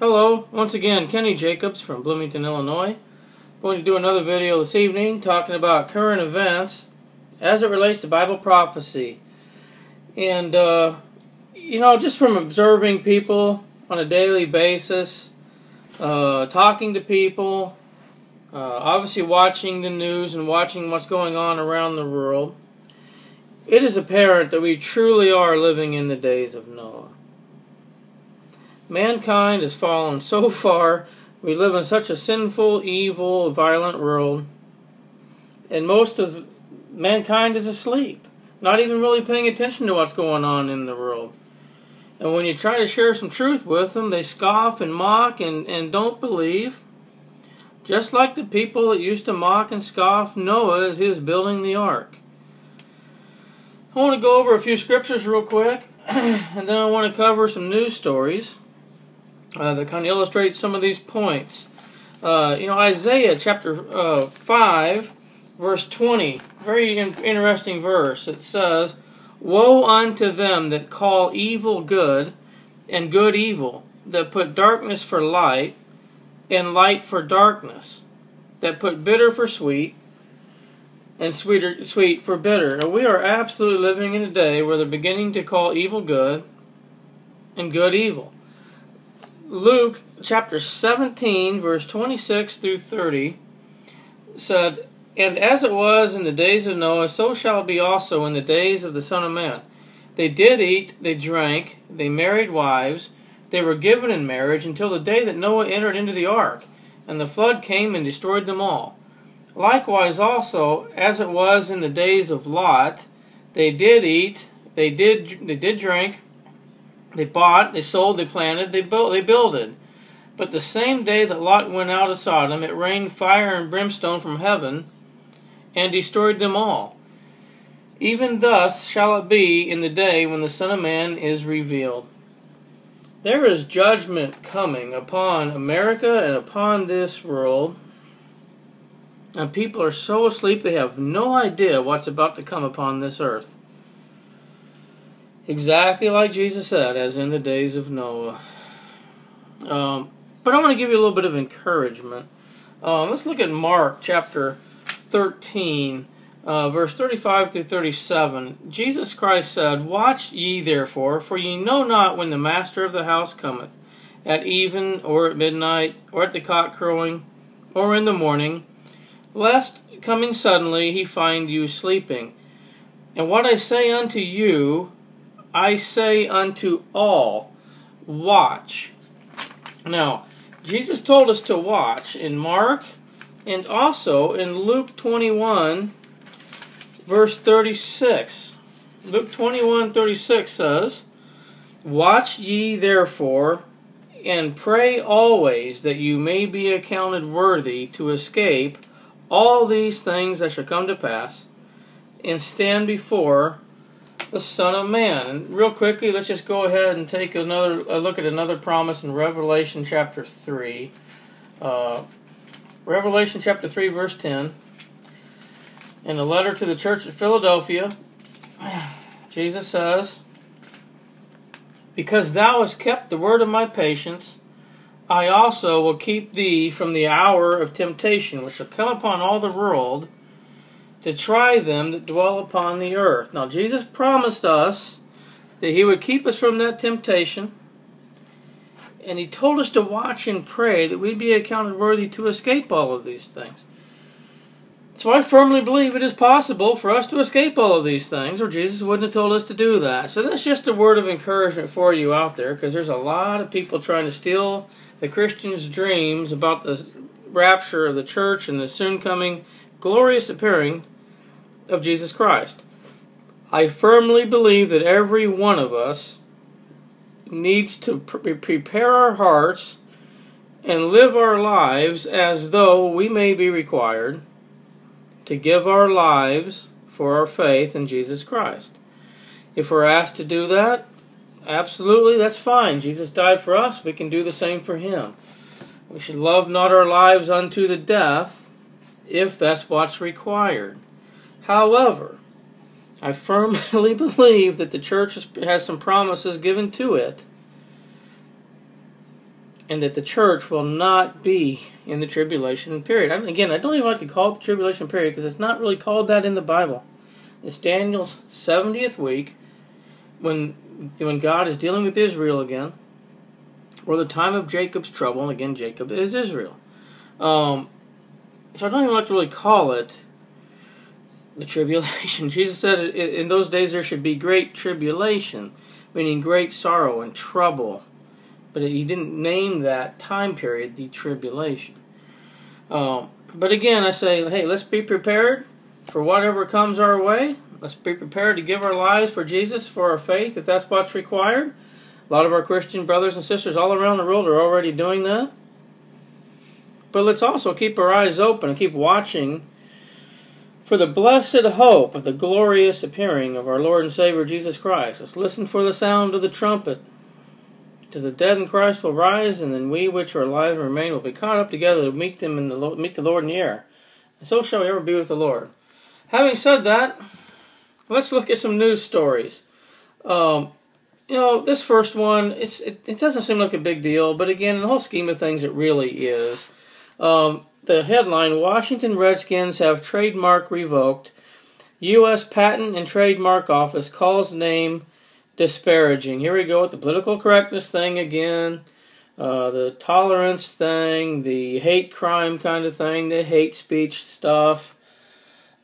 Hello, once again, Kenny Jacobs from Bloomington, Illinois. I'm going to do another video this evening talking about current events as it relates to Bible prophecy. And, just from observing people on a daily basis, talking to people, obviously watching the news and watching what's going on around the world, it is apparent that we truly are living in the days of Noah. Mankind has fallen so far. We live in such a sinful, evil, violent world. And most of mankind is asleep, not even really paying attention to what's going on in the world. And when you try to share some truth with them, they scoff and mock and don't believe. Just like the people that used to mock and scoff Noah as he was building the ark. I want to go over a few scriptures real quick, and then I want to cover some news stories that kind of illustrate some of these points. Isaiah chapter 5, verse 20, very interesting verse. It says, "Woe unto them that call evil good, and good evil, that put darkness for light, and light for darkness, that put bitter for sweet, and sweet for bitter." And we are absolutely living in a day where they're beginning to call evil good, and good evil. Luke chapter 17, verse 26 through 30 said, "And as it was in the days of Noah, so shall it be also in the days of the Son of Man. They did eat, they drank, they married wives, they were given in marriage until the day that Noah entered into the ark, and the flood came and destroyed them all. Likewise also, as it was in the days of Lot, they did eat, they did drink, they bought, they sold, they planted, they builded. But the same day that Lot went out of Sodom, it rained fire and brimstone from heaven, and destroyed them all. Even thus shall it be in the day when the Son of Man is revealed." There is judgment coming upon America and upon this world, and people are so asleep they have no idea what's about to come upon this earth. Exactly like Jesus said, as in the days of Noah. But I want to give you a little bit of encouragement. Let's look at Mark chapter 13, verse 35 through 37. Jesus Christ said, "Watch ye therefore, for ye know not when the master of the house cometh, at even, or at midnight, or at the cock crowing, or in the morning, lest coming suddenly he find you sleeping. And what I say unto you, I say unto all, watch." Now, Jesus told us to watch in Mark and also in Luke 21, verse 36. Luke 21:36 says, "Watch ye therefore, and pray always that you may be accounted worthy to escape all these things that shall come to pass, and stand before the Son of Man." And real quickly, let's just go ahead and take a look at another promise in Revelation chapter 3. Revelation chapter 3, verse 10. In a letter to the church at Philadelphia, Jesus says, "Because thou hast kept the word of my patience, I also will keep thee from the hour of temptation, which shall come upon all the world, to try them that dwell upon the earth." Now, Jesus promised us that he would keep us from that temptation, and he told us to watch and pray that we'd be accounted worthy to escape all of these things. So I firmly believe it is possible for us to escape all of these things, or Jesus wouldn't have told us to do that. So that's just a word of encouragement for you out there, because there's a lot of people trying to steal the Christians' dreams about the rapture of the church and the soon coming glorious appearing of Jesus Christ. I firmly believe that every one of us needs to prepare our hearts and live our lives as though we may be required to give our lives for our faith in Jesus Christ. If we're asked to do that, absolutely, that's fine. Jesus died for us. We can do the same for him. We should love not our lives unto the death, if that's what's required. However, I firmly believe that the church has some promises given to it and that the church will not be in the tribulation period. Again, I don't even like to call it the tribulation period because it's not really called that in the Bible. It's Daniel's 70th week when God is dealing with Israel again, or the time of Jacob's trouble, and again, Jacob is Israel. So I don't even like to really call it the tribulation. Jesus said in those days there should be great tribulation, meaning great sorrow and trouble. But he didn't name that time period the tribulation. But again, I say, hey, let's be prepared for whatever comes our way. Let's be prepared to give our lives for Jesus, for our faith, if that's what's required. A lot of our Christian brothers and sisters all around the world are already doing that. But let's also keep our eyes open and keep watching for the blessed hope of the glorious appearing of our Lord and Savior Jesus Christ. Let's listen for the sound of the trumpet. Because the dead in Christ will rise, and then we which are alive and remain will be caught up together to meet the Lord in the air. And so shall we ever be with the Lord. Having said that, let's look at some news stories. This first one, it doesn't seem like a big deal, but again, in the whole scheme of things, it really is. The headline, Washington Redskins have trademark revoked. U.S. Patent and Trademark Office calls name disparaging. Here we go with the political correctness thing again, the tolerance thing, the hate crime kind of thing, the hate speech stuff.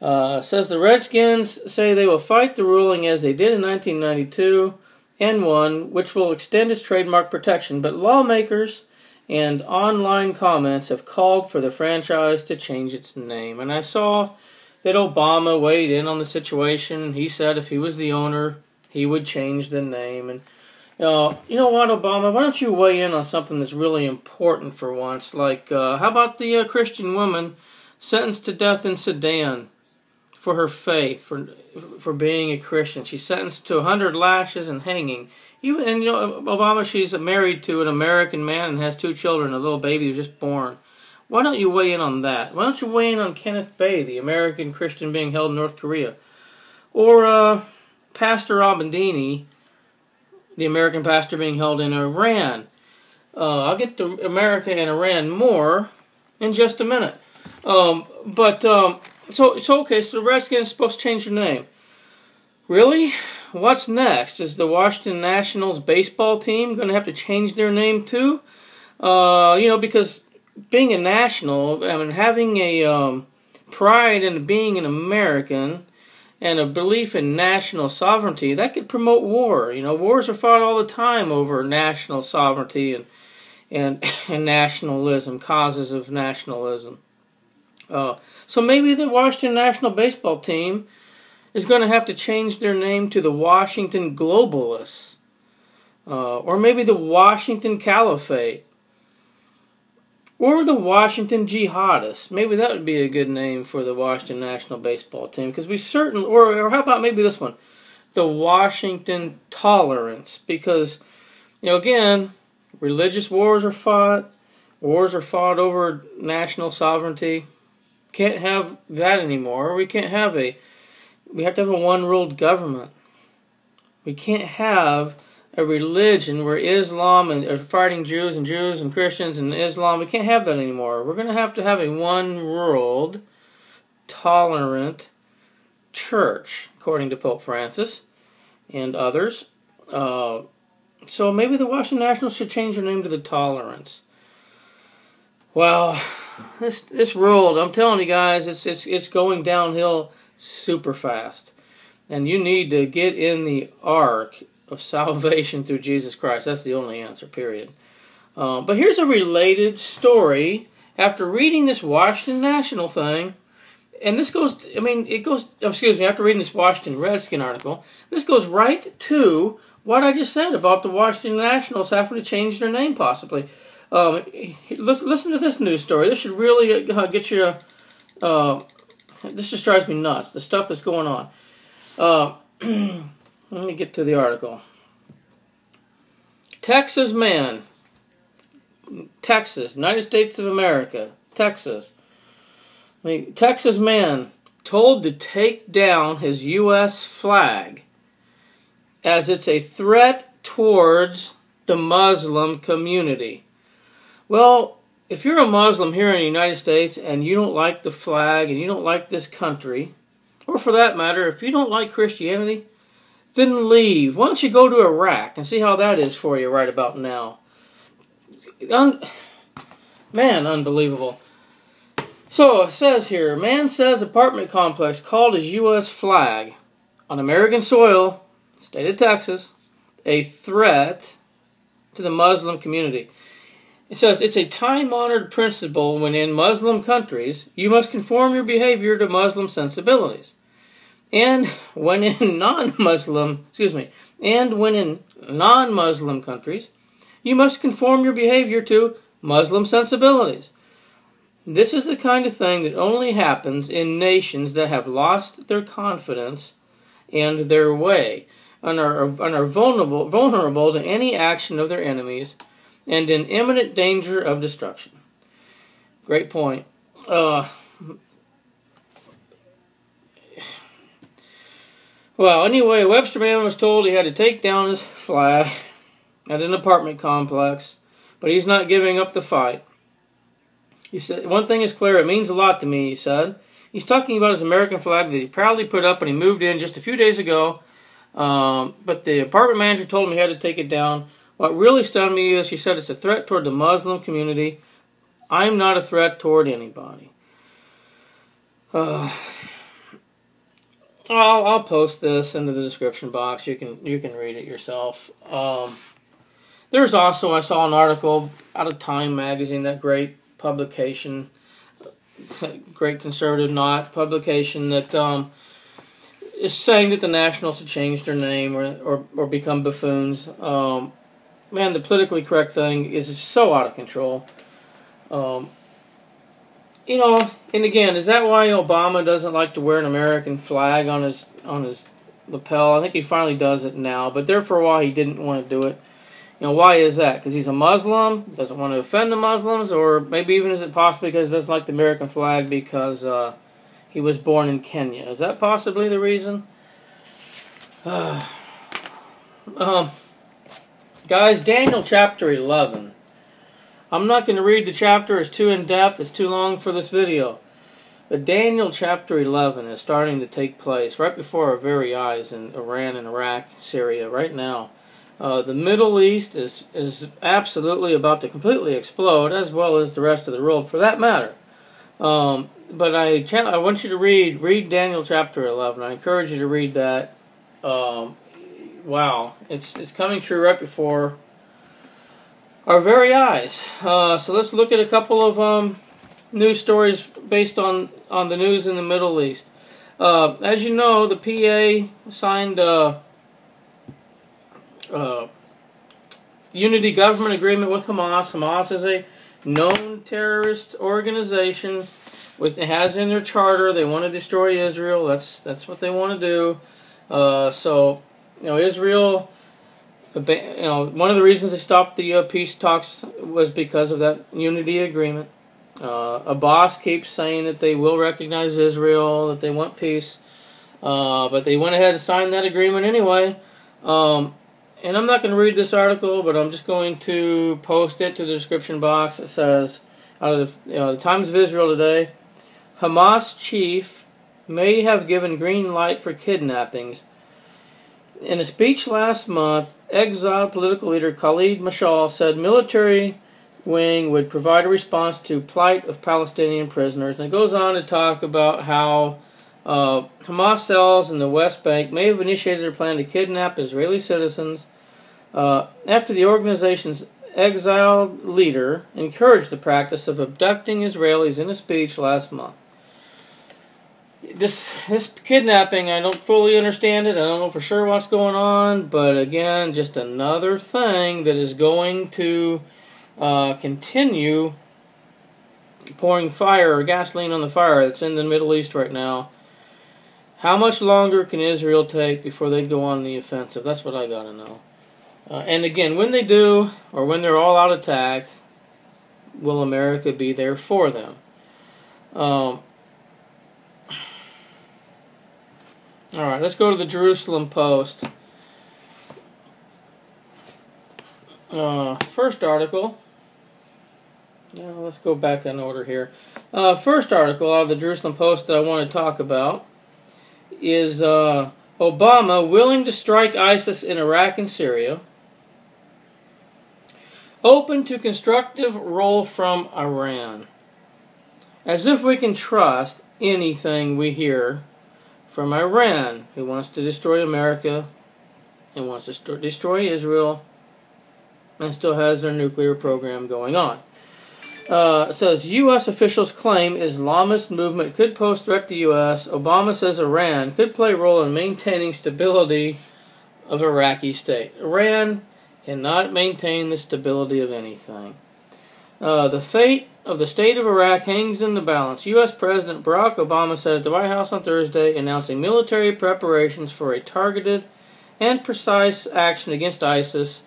Says the Redskins say they will fight the ruling as they did in 1992 and won, which will extend its trademark protection, but lawmakers and online comments have called for the franchise to change its name. And I saw that Obama weighed in on the situation. He said if he was the owner, he would change the name. And you know what, Obama? Why don't you weigh in on something that's really important for once? Like, how about the Christian woman sentenced to death in Sudan for her faith, for being a Christian? She's sentenced to 100 lashes and hanging. Obama, she's married to an American man and has 2 children, a little baby who was just born. Why don't you weigh in on that? Why don't you weigh in on Kenneth Bae, the American Christian being held in North Korea? Or Pastor Abendini, the American pastor being held in Iran. I'll get to America and Iran more in just a minute. So the Redskins are supposed to change their name. Really? What's next? Is the Washington Nationals baseball team going to have to change their name too? Because being a national, having a pride in being an American, and a belief in national sovereignty, that could promote war. Wars are fought all the time over national sovereignty and nationalism, causes of nationalism. So maybe the Washington National Baseball Team is going to have to change their name to the Washington Globalists. Or maybe the Washington Caliphate. Or the Washington Jihadists. Maybe that would be a good name for the Washington National Baseball Team. Because we certainly, or how about maybe this one? The Washington Tolerance. Because, again, religious wars are fought. Wars are fought over national sovereignty. Can't have that anymore. We have to have a one-world government. We can't have a religion where Islam are fighting Jews and Christians and Islam. We can't have that anymore. We're going to have a one-world, tolerant church, according to Pope Francis and others. So maybe the Washington Nationals should change their name to the Tolerance. Well, this world, I'm telling you guys, it's going downhill super fast. And you need to get in the ark of salvation through Jesus Christ. That's the only answer, period. But here's a related story. After reading this Washington National thing, and this goes, after reading this Washington Redskin article, this goes right to what I just said about the Washington Nationals having to change their name possibly. Listen to this news story. This should really get you, this just drives me nuts, the stuff that's going on. Let me get to the article. Texas man, United States of America, Texas. Texas man told to take down his U.S. flag as it's a threat towards the Muslim community. Well, if you're a Muslim here in the United States and you don't like the flag and you don't like this country, or for that matter, if you don't like Christianity, then leave. Why don't you go to Iraq and see how that is for you right about now? Man, unbelievable. So it says here, man says apartment complex called as U.S. flag on American soil, state of Texas, a threat to the Muslim community. It says it's a time-honored principle when in Muslim countries you must conform your behavior to Muslim sensibilities, and when in non-Muslim countries you must conform your behavior to Muslim sensibilities. This is the kind of thing that only happens in nations that have lost their confidence and their way, and are vulnerable to any action of their enemies, and in imminent danger of destruction. Great point. Well, anyway, Webster man was told he had to take down his flag at an apartment complex, but he's not giving up the fight. He said, one thing is clear, it means a lot to me, he said. He's talking about his American flag that he proudly put up when he moved in just a few days ago, but the apartment manager told him he had to take it down. What really stunned me is she said it's a threat toward the Muslim community. I'm not a threat toward anybody. I'll post this into the description box. You can read it yourself. There's also, I saw an article out of Time magazine, that great publication, great conservative publication, that is saying that the Nationals should change their name or become buffoons. Man, the politically correct thing is just so out of control. And again, is that why Obama doesn't like to wear an American flag on his lapel? I think he finally does it now, but there for a while he didn't want to do it. Why is that? Because he's a Muslim, doesn't want to offend the Muslims, or maybe even is it possibly because he doesn't like the American flag because he was born in Kenya? Is that possibly the reason? Guys, Daniel chapter 11. I'm not going to read the chapter. It's too in-depth. It's too long for this video. But Daniel chapter 11 is starting to take place right before our very eyes in Iran and Iraq, Syria, right now. The Middle East is absolutely about to completely explode, as well as the rest of the world, for that matter. But I want you to read Daniel chapter 11. I encourage you to read that. Wow, it's coming true right before our very eyes. So let's look at a couple of news stories based on the news in the Middle East. As you know, the PA signed unity government agreement with Hamas. Hamas is a known terrorist organization. It has in their charter they want to destroy Israel. That's what they want to do. So Israel. One of the reasons they stopped the peace talks was because of that unity agreement. Abbas keeps saying that they will recognize Israel, that they want peace, but they went ahead and signed that agreement anyway. And I'm not going to read this article, but I'm just going to post it to the description box. It says, out of the Times of Israel today, Hamas chief may have given green light for kidnappings. In a speech last month, exiled political leader Khalid Mashal said military wing would provide a response to plight of Palestinian prisoners. And it goes on to talk about how Hamas cells in the West Bank may have initiated a plan to kidnap Israeli citizens after the organization's exiled leader encouraged the practice of abducting Israelis in a speech last month. This kidnapping, I don't fully understand it. I don't know for sure what's going on, but again, just another thing that is going to continue pouring fire or gasoline on the fire that's in the Middle East right now. How much longer can Israel take before they go on the offensive? That's what I gotta know. And again, when they do, or when they're all out attacked, will America be there for them? Alright, let's go to the Jerusalem Post. First article. Now let's go back in order here. First article out of the Jerusalem Post that I want to talk about is Obama willing to strike ISIS in Iraq and Syria. Open to constructive role from Iran. As if we can trust anything we hear from Iran, who wants to destroy America and wants to destroy Israel and still has their nuclear program going on. It says, U.S. officials claim Islamist movement could pose threat to U.S. Obama says Iran could play a role in maintaining stability of Iraqi state. Iran cannot maintain the stability of anything. The fate of the state of Iraq hangs in the balance. U.S. President Barack Obama said at the White House on Thursday, announcing military preparations for a targeted and precise action against ISIS,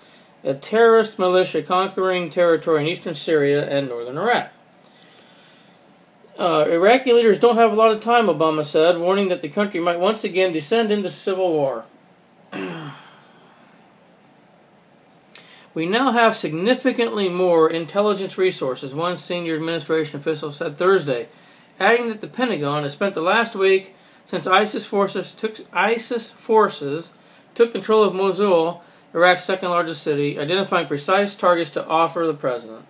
a terrorist militia conquering territory in eastern Syria and northern Iraq. Iraqi leaders don't have a lot of time, Obama said, warning that the country might once again descend into civil war. We now have significantly more intelligence resources, one senior administration official said Thursday, adding that the Pentagon has spent the last week since ISIS forces took control of Mosul, Iraq's second largest city, identifying precise targets to offer the president.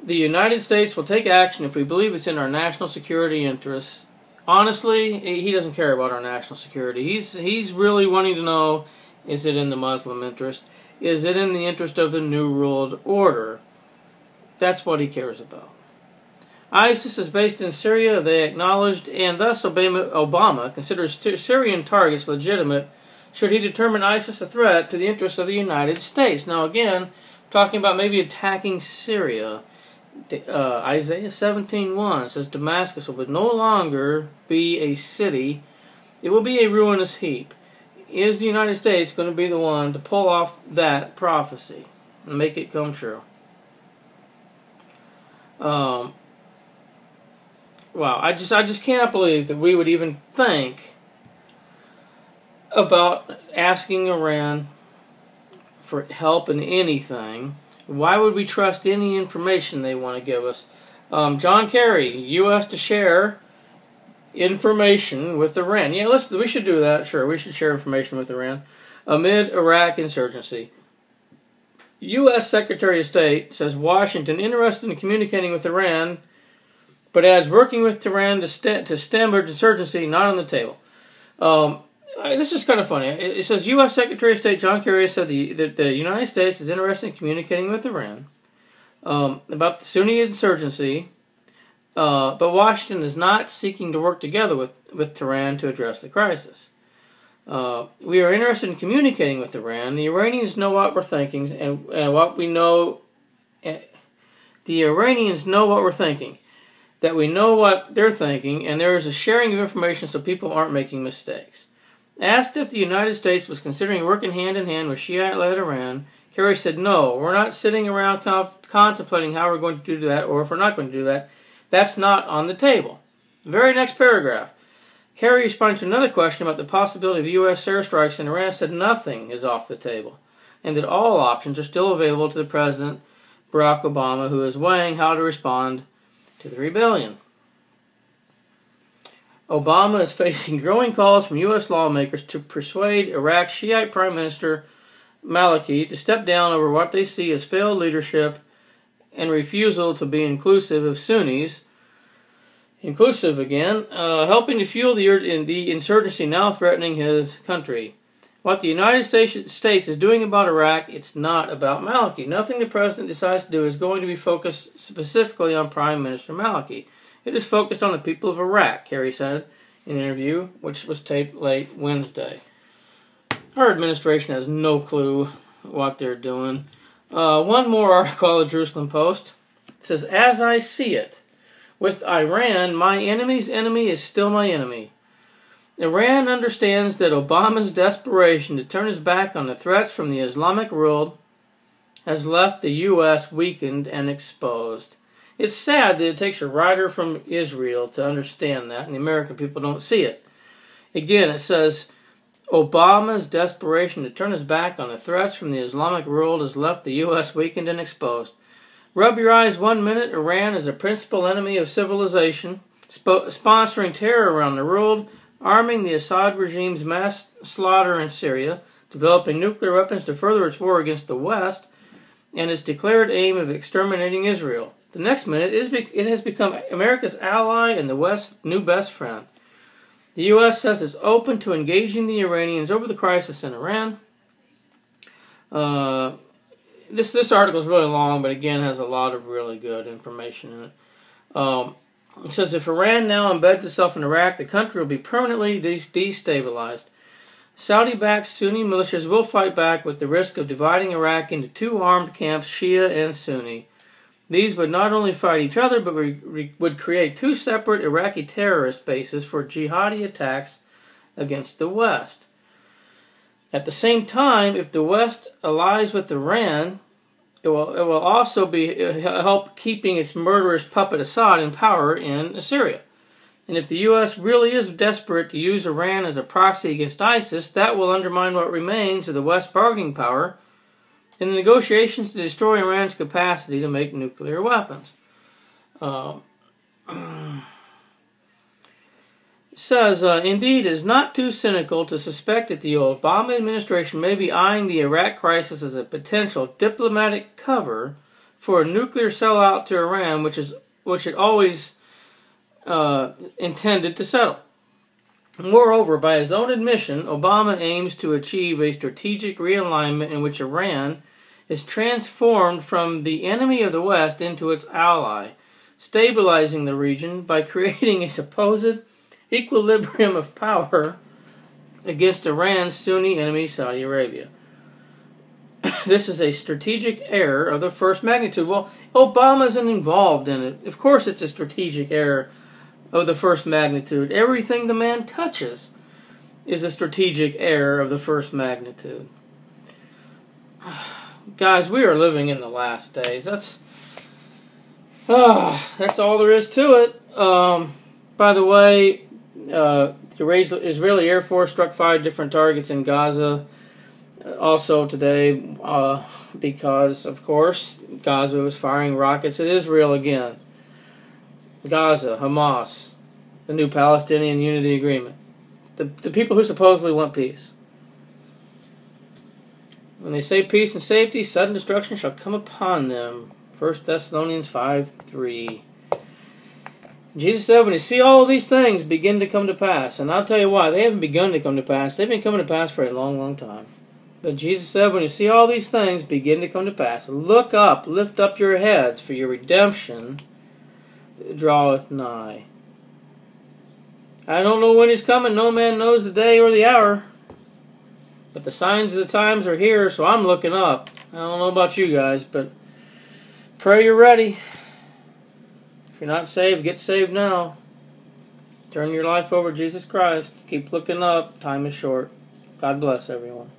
The United States will take action if we believe it's in our national security interests. Honestly, he doesn't care about our national security. He's really wanting to know, is it in the Muslim interest? Is it in the interest of the New World Order? That's what he cares about. ISIS is based in Syria, they acknowledged, and thus Obama considers Syrian targets legitimate should he determine ISIS a threat to the interests of the United States. Now again, talking about maybe attacking Syria. Isaiah 17:1 says Damascus will no longer be a city, it will be a ruinous heap. Is the United States going to be the one to pull off that prophecy and make it come true? Wow, I just can't believe that we would even think about asking Iran for help in anything. Why would we trust any information they want to give us? John Kerry, U.S. to share information with Iran. Yeah, we should do that. Sure, we should share information with Iran amid Iraq insurgency. U.S. Secretary of State says Washington interested in communicating with Iran, but adds working with Tehran to stem insurgency not on the table. This is kind of funny. It says U.S. Secretary of State John Kerry said that the United States is interested in communicating with Iran about the Sunni insurgency. But Washington is not seeking to work together with Tehran to address the crisis. We are interested in communicating with Iran. The Iranians know what we're thinking, and what we know. The Iranians know what we're thinking, that we know what they're thinking, and there is a sharing of information so people aren't making mistakes. Asked if the United States was considering working hand in hand with Shiite-led Iran, Kerry said, "No, we're not sitting around contemplating how we're going to do that, or if we're not going to do that. That's not on the table." Very next paragraph. Kerry responded to another question about the possibility of U.S. airstrikes in Iran, said nothing is off the table, and that all options are still available to the President, Barack Obama, who is weighing how to respond to the rebellion. Obama is facing growing calls from U.S. lawmakers to persuade Iraq's Shiite Prime Minister Maliki to step down over what they see as failed leadership and refusal to be inclusive of Sunnis, helping to fuel the insurgency now threatening his country. What the United States is doing about Iraq, it's not about Maliki. Nothing the President decides to do is going to be focused specifically on Prime Minister Maliki. It is focused on the people of Iraq, Kerry said in an interview, which was taped late Wednesday. Our administration has no clue what they're doing. One more article of the Jerusalem Post. It says, as I see it, with Iran, my enemy's enemy is still my enemy. Iran understands that Obama's desperation to turn his back on the threats from the Islamic world has left the U.S. weakened and exposed. It's sad that it takes a writer from Israel to understand that, and the American people don't see it. Again, it says, Obama's desperation to turn his back on the threats from the Islamic world has left the U.S. weakened and exposed. Rub your eyes 1 minute. Iran is a principal enemy of civilization, sponsoring terror around the world, arming the Assad regime's mass slaughter in Syria, developing nuclear weapons to further its war against the West, and its declared aim of exterminating Israel. The next minute, it has become America's ally and the West's new best friend. The U.S. says it's open to engaging the Iranians over the crisis in Iran. This article is really long, but again has a lot of really good information in it. It says if Iran now embeds itself in Iraq, the country will be permanently destabilized. Saudi-backed Sunni militias will fight back with the risk of dividing Iraq into two armed camps, Shia and Sunni. These would not only fight each other, but would create two separate Iraqi terrorist bases for jihadi attacks against the West. At the same time, if the West allies with Iran, it will also help keeping its murderous puppet Assad in power in Syria. And if the U.S. really is desperate to use Iran as a proxy against ISIS, that will undermine what remains of the West's bargaining power in the negotiations to destroy Iran's capacity to make nuclear weapons. Says, indeed, it is not too cynical to suspect that the Obama administration may be eyeing the Iraq crisis as a potential diplomatic cover for a nuclear sellout to Iran, which it always intended to settle. Moreover, by his own admission, Obama aims to achieve a strategic realignment in which Iran is transformed from the enemy of the West into its ally, stabilizing the region by creating a supposed equilibrium of power against Iran's Sunni enemy, Saudi Arabia. This is a strategic error of the first magnitude. Well, Obama isn't involved in it. Of course it's a strategic error of the first magnitude. Everything the man touches is a strategic error of the first magnitude. Guys, we are living in the last days. That's all there is to it. By the way, the Israeli Air Force struck 5 different targets in Gaza also today because, of course, Gaza was firing rockets at Israel again. Gaza, Hamas, the new Palestinian Unity Agreement. The people who supposedly want peace. When they say peace and safety, sudden destruction shall come upon them. 1 Thessalonians 5:3. Jesus said, when you see all of these things begin to come to pass, and I'll tell you why, they haven't begun to come to pass. They've been coming to pass for a long, long time. But Jesus said, when you see all these things begin to come to pass, look up, lift up your heads, for your redemption draweth nigh. I don't know when he's coming. No man knows the day or the hour. But the signs of the times are here, so I'm looking up. I don't know about you guys, but pray you're ready. If you're not saved, get saved now. Turn your life over to Jesus Christ. Keep looking up. Time is short. God bless everyone.